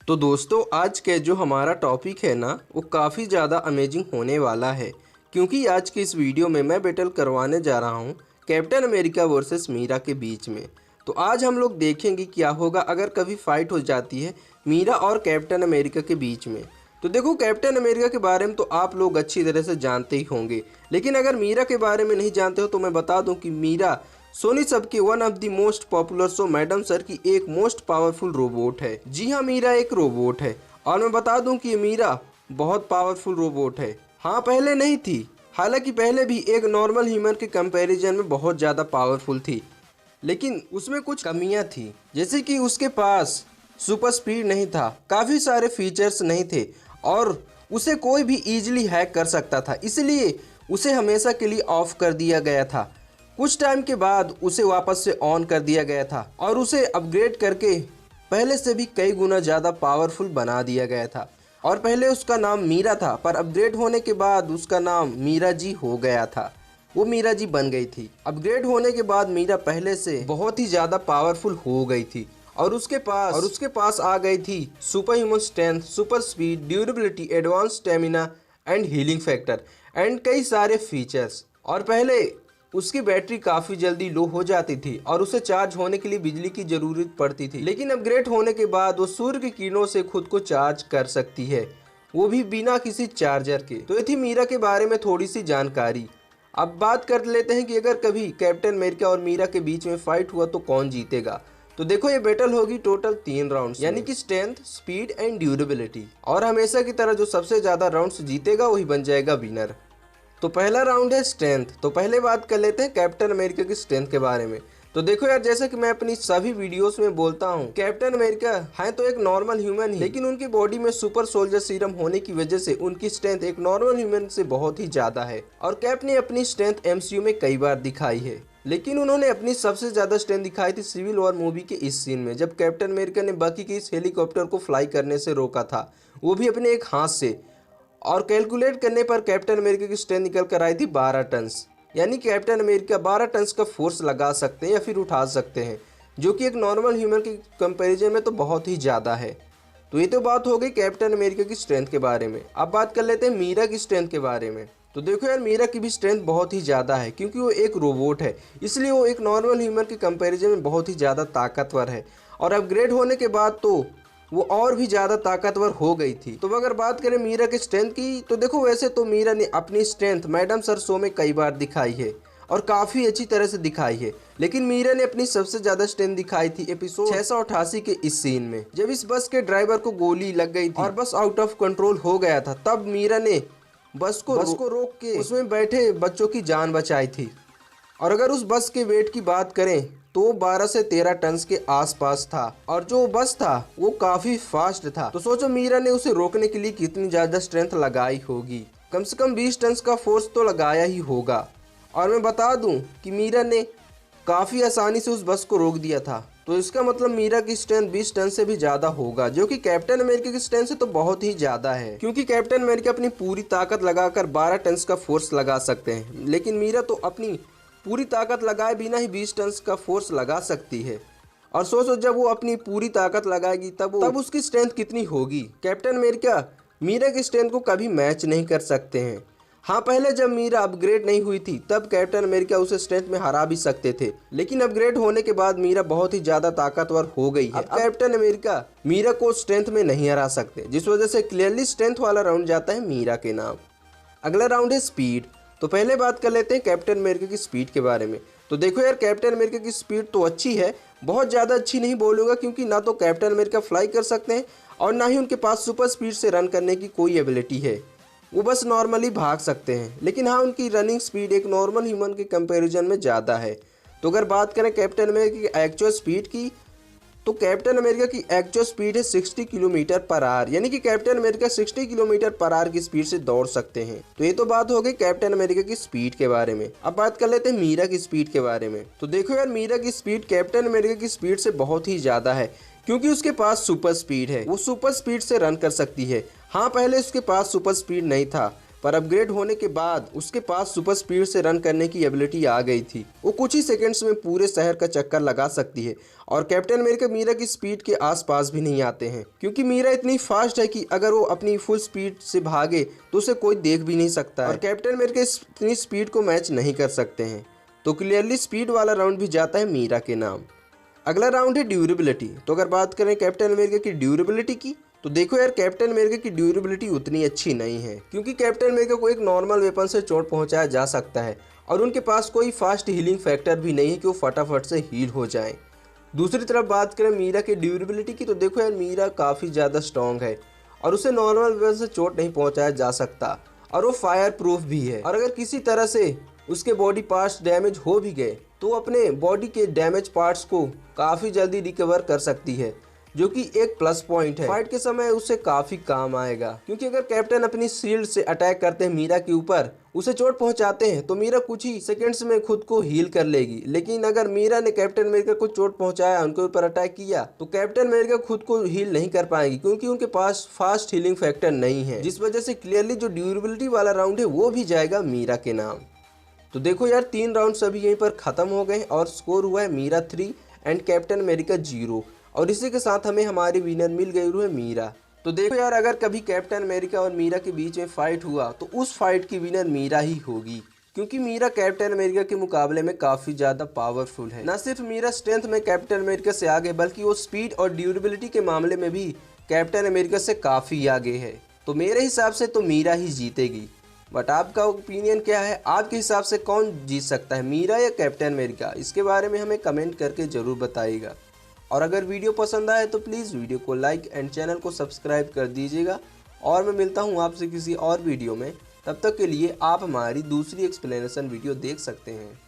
तो दोस्तों आज के जो हमारा टॉपिक है ना वो काफ़ी ज़्यादा अमेजिंग होने वाला है, क्योंकि आज की इस वीडियो में मैं बैटल करवाने जा रहा हूँ कैप्टन अमेरिका वर्सेस मीरा के बीच में। तो आज हम लोग देखेंगे क्या होगा अगर कभी फाइट हो जाती है मीरा और कैप्टन अमेरिका के बीच में। तो देखो, कैप्टन अमेरिका के बारे में तो आप लोग अच्छी तरह से जानते ही होंगे, लेकिन अगर मीरा के बारे में नहीं जानते हो तो मैं बता दूं कि मीरा सोनी सब की one of the most popular show madam sir की एक मोस्ट पावरफुल रोबोट है। जी हाँ, मीरा एक रोबोट है और मैं बता दूं कि मीरा बहुत पावरफुल रोबोट है। हाँ, पहले नहीं थी, हालांकि पहले भी एक नॉर्मल ह्यूमन के कंपैरिजन में बहुत ज़्यादा पावरफुल थी, लेकिन उसमें कुछ कमियां थी, जैसे कि उसके पास सुपर स्पीड नहीं था, काफ़ी सारे फीचर्स नहीं थे और उसे कोई भी इजीली हैक कर सकता था, इसलिए उसे हमेशा के लिए ऑफ कर दिया गया था। कुछ टाइम के बाद उसे वापस से ऑन कर दिया गया था और उसे अपग्रेड करके पहले से भी कई गुना ज़्यादा पावरफुल बना दिया गया था। और पहले उसका नाम मीरा था, पर अपग्रेड होने के बाद उसका नाम मीरा जी हो गया था, वो मीरा जी बन गई थी। अपग्रेड होने के बाद मीरा पहले से बहुत ही ज़्यादा पावरफुल हो गई थी और उसके पास आ गई थी super human strength, super speed, durability, advance stamina and healing factor and कई सारे फीचर्स। और पहले उसकी बैटरी काफ़ी जल्दी लो हो जाती थी और उसे चार्ज होने के लिए बिजली की ज़रूरत पड़ती थी, लेकिन अपग्रेड होने के बाद वो सूर्य की किरणों से खुद को चार्ज कर सकती है, वो भी बिना किसी चार्जर के। तो ये थी मीरा के बारे में थोड़ी सी जानकारी। अब बात कर लेते हैं कि अगर कभी कैप्टन अमेरिका और मीरा के बीच में फाइट हुआ तो कौन जीतेगा। तो देखो, ये बैटल होगी टोटल 3 राउंड्स, यानी कि स्ट्रेंथ, स्पीड एंड ड्यूरेबिलिटी, और हमेशा की तरह जो सबसे ज़्यादा राउंड्स जीतेगा वही बन जाएगा विनर। तो पहला राउंड है स्ट्रेंथ। तो पहले बात कर लेते हैं कैप्टन अमेरिका की स्ट्रेंथ के बारे में। तो देखो यार, जैसे कि मैं अपनी सभी वीडियोस में बोलता हूँ, कैप्टन अमेरिका है तो एक नॉर्मल ह्यूमन ही, लेकिन उनकी बॉडी में सुपर सोल्जर सीरम होने की वजह से उनकी स्ट्रेंथ एक नॉर्मल ह्यूमन से बहुत ही ज्यादा है। और कैप ने अपनी स्ट्रेंथ एमसीयू में कई बार दिखाई है, लेकिन उन्होंने अपनी सबसे ज्यादा स्ट्रेंथ दिखाई थी सिविल वॉर मूवी के इस सीन में, जब कैप्टन अमेरिका ने बाकी के इस हेलीकॉप्टर को फ्लाई करने से रोका था, वो भी अपने एक हाथ से। और कैलकुलेट करने पर कैप्टन अमेरिका की स्ट्रेंथ निकल कर आई थी 12 टन, यानी कैप्टन अमेरिका 12 टन का फोर्स लगा सकते हैं या फिर उठा सकते हैं, जो कि एक नॉर्मल ह्यूमन के कंपैरिजन में तो बहुत ही ज़्यादा है। तो ये तो बात हो गई कैप्टन अमेरिका की स्ट्रेंथ के बारे में। अब बात कर लेते हैं मीरा की स्ट्रेंथ के बारे में। तो देखो यार, मीरा की भी स्ट्रेंथ बहुत ही ज़्यादा है, क्योंकि वो एक रोबोट है, इसलिए वो एक नॉर्मल ह्यूमन के कंपैरिजन में बहुत ही ज़्यादा ताकतवर है। और अपग्रेड होने के बाद तो वो और भी ज़्यादा ताकतवर हो गई थी। तो अगर बात करें मीरा की स्ट्रेंथ की, तो देखो, वैसे तो मीरा ने अपनी स्ट्रेंथ मैडम सर शो में कई बार दिखाई है और काफ़ी अच्छी तरह से दिखाई है, लेकिन मीरा ने अपनी सबसे ज़्यादा स्ट्रेंथ दिखाई थी एपिसोड 688 के इस सीन में, जब इस बस के ड्राइवर को गोली लग गई थी और बस आउट ऑफ कंट्रोल हो गया था। तब मीरा ने बस को रोक के उसमें बैठे बच्चों की जान बचाई थी। और अगर उस बस के वेट की बात करें तो 12 से 13 टन के आसपास था, और जो बस था वो काफ़ी फास्ट था। तो सोचो मीरा ने उसे रोकने के लिए कितनी ज़्यादा स्ट्रेंथ लगाई होगी, कम से कम 20 टन का फोर्स तो लगाया ही होगा। और मैं बता दूं कि मीरा ने काफ़ी आसानी से उस बस को रोक दिया था। तो इसका मतलब मीरा की स्ट्रेंथ 20 टन से भी ज़्यादा होगा, जो कि कैप्टन अमेरिका की स्ट्रेंथ से तो बहुत ही ज़्यादा है, क्योंकि कैप्टन अमेरिका अपनी पूरी ताकत लगाकर 12 टन का फोर्स लगा सकते हैं, लेकिन मीरा तो अपनी पूरी ताकत लगाए बिना ही 20 टन का फोर्स लगा सकती है। और सोचो, जब वो अपनी पूरी ताकत लगाएगी तब उसकी स्ट्रेंथ कितनी होगी। कैप्टन अमेरिका मीरा की स्ट्रेंथ को कभी मैच नहीं कर सकते हैं। हाँ, पहले जब मीरा अपग्रेड नहीं हुई थी तब कैप्टन अमेरिका उसे स्ट्रेंथ में हरा भी सकते थे, लेकिन अपग्रेड होने के बाद मीरा बहुत ही ज़्यादा ताकतवर हो गई है। अब कैप्टन अमेरिका मीरा को स्ट्रेंथ में नहीं हरा सकते, जिस वजह से क्लियरली स्ट्रेंथ वाला राउंड जाता है मीरा के नाम। अगला राउंड है स्पीड। तो पहले बात कर लेते हैं कैप्टन अमेरिका की स्पीड के बारे में। तो देखो यार, कैप्टन अमेरिका की स्पीड तो अच्छी है, बहुत ज़्यादा अच्छी नहीं बोलूँगा, क्योंकि ना तो कैप्टन अमेरिका फ्लाई कर सकते हैं और ना ही उनके पास सुपर स्पीड से रन करने की कोई एबिलिटी है, वो बस नॉर्मली भाग सकते हैं। लेकिन हाँ, उनकी रनिंग स्पीड एक नॉर्मल ह्यूमन के कंपैरिजन में ज़्यादा है। तो अगर बात करें कैप्टन अमेरिका की एक्चुअल स्पीड की, तो कैप्टन अमेरिका की एक्चुअल स्पीड है 60 किलोमीटर पर आवर, यानी कि captain America 60 kilometre per hour की स्पीड से दौड़ सकते हैं। तो ये तो बात हो गई कैप्टन अमेरिका की स्पीड के बारे में। अब बात कर लेते हैं मीरा की स्पीड के बारे में। तो देखो यार, मीरा की स्पीड कैप्टन अमेरिका की स्पीड से बहुत ही ज़्यादा है, क्योंकि उसके पास सुपर स्पीड है, वो सुपर स्पीड से रन कर सकती है। हाँ, पहले उसके पास सुपर स्पीड नहीं था, पर अपग्रेड होने के बाद उसके पास सुपर स्पीड से रन करने की एबिलिटी आ गई थी। वो कुछ ही सेकंड्स में पूरे शहर का चक्कर लगा सकती है और कैप्टन अमेरिका मीरा की स्पीड के आसपास भी नहीं आते हैं, क्योंकि मीरा इतनी फास्ट है कि अगर वो अपनी फुल स्पीड से भागे तो उसे कोई देख भी नहीं सकता है और कैप्टन अमेरिका इतनी स्पीड को मैच नहीं कर सकते हैं। तो क्लियरली स्पीड वाला राउंड भी जाता है मीरा के नाम। अगला राउंड है ड्यूरेबिलिटी। तो अगर बात करें कैप्टन अमेरिका की ड्यूरेबिलिटी की, तो देखो यार, कैप्टन अमेरिका की ड्यूरेबिलिटी उतनी अच्छी नहीं है, क्योंकि कैप्टन अमेरिका को एक नॉर्मल वेपन से चोट पहुंचाया जा सकता है और उनके पास कोई फास्ट हीलिंग फैक्टर भी नहीं है कि वो फटाफट से हील हो जाएं। दूसरी तरफ बात करें मीरा की ड्यूरेबिलिटी की, तो देखो यार, मीरा काफ़ी ज़्यादा स्ट्रॉन्ग है और उसे नॉर्मल वेपन से चोट नहीं पहुँचाया जा सकता और वो फायर प्रूफ भी है। और अगर किसी तरह से उसके बॉडी पार्ट्स डैमेज हो भी गए तो अपने बॉडी के डैमेज पार्ट्स को काफ़ी जल्दी रिकवर कर सकती है, जो कि एक प्लस पॉइंट है। फाइट के समय उसे काफ़ी काम आएगा, क्योंकि अगर कैप्टन अपनी शील्ड से अटैक करते हैं मीरा के ऊपर, उसे चोट पहुंचाते हैं, तो मीरा कुछ ही सेकंड्स में खुद को हील कर लेगी। लेकिन अगर मीरा ने कैप्टन अमेरिका को चोट पहुंचाया, उनके ऊपर अटैक किया, तो कैप्टन अमेरिका खुद को हील नहीं कर पाएंगी, क्योंकि उनके पास फास्ट हीलिंग फैक्टर नहीं है, जिस वजह से क्लियरली जो ड्यूरेबिलिटी वाला राउंड है वो भी जाएगा मीरा के नाम। तो देखो यार, 3 राउंड्स अभी यहीं पर ख़त्म हो गए और स्कोर हुआ है मीरा 3 एंड कैप्टन अमेरिका 0, और इसी के साथ हमें हमारी विनर मिल गई है मीरा। तो देखो यार, अगर कभी कैप्टन अमेरिका और मीरा के बीच में फाइट हुआ तो उस फाइट की विनर मीरा ही होगी, क्योंकि मीरा कैप्टन अमेरिका के मुकाबले में काफ़ी ज़्यादा पावरफुल है। न सिर्फ मीरा स्ट्रेंथ में कैप्टन अमेरिका से आगे, बल्कि वो स्पीड और ड्यूरेबिलिटी के मामले में भी कैप्टन अमेरिका से काफ़ी आगे है। तो मेरे हिसाब से तो मीरा ही जीतेगी। बट आपका ओपिनियन क्या है? आपके हिसाब से कौन जीत सकता है, मीरा या कैप्टन अमेरिका? इसके बारे में हमें कमेंट करके ज़रूर बताइएगा। और अगर वीडियो पसंद आए तो प्लीज़ वीडियो को लाइक एंड चैनल को सब्सक्राइब कर दीजिएगा। और मैं मिलता हूँ आपसे किसी और वीडियो में। तब तक के लिए आप हमारी दूसरी एक्सप्लेनेशन वीडियो देख सकते हैं।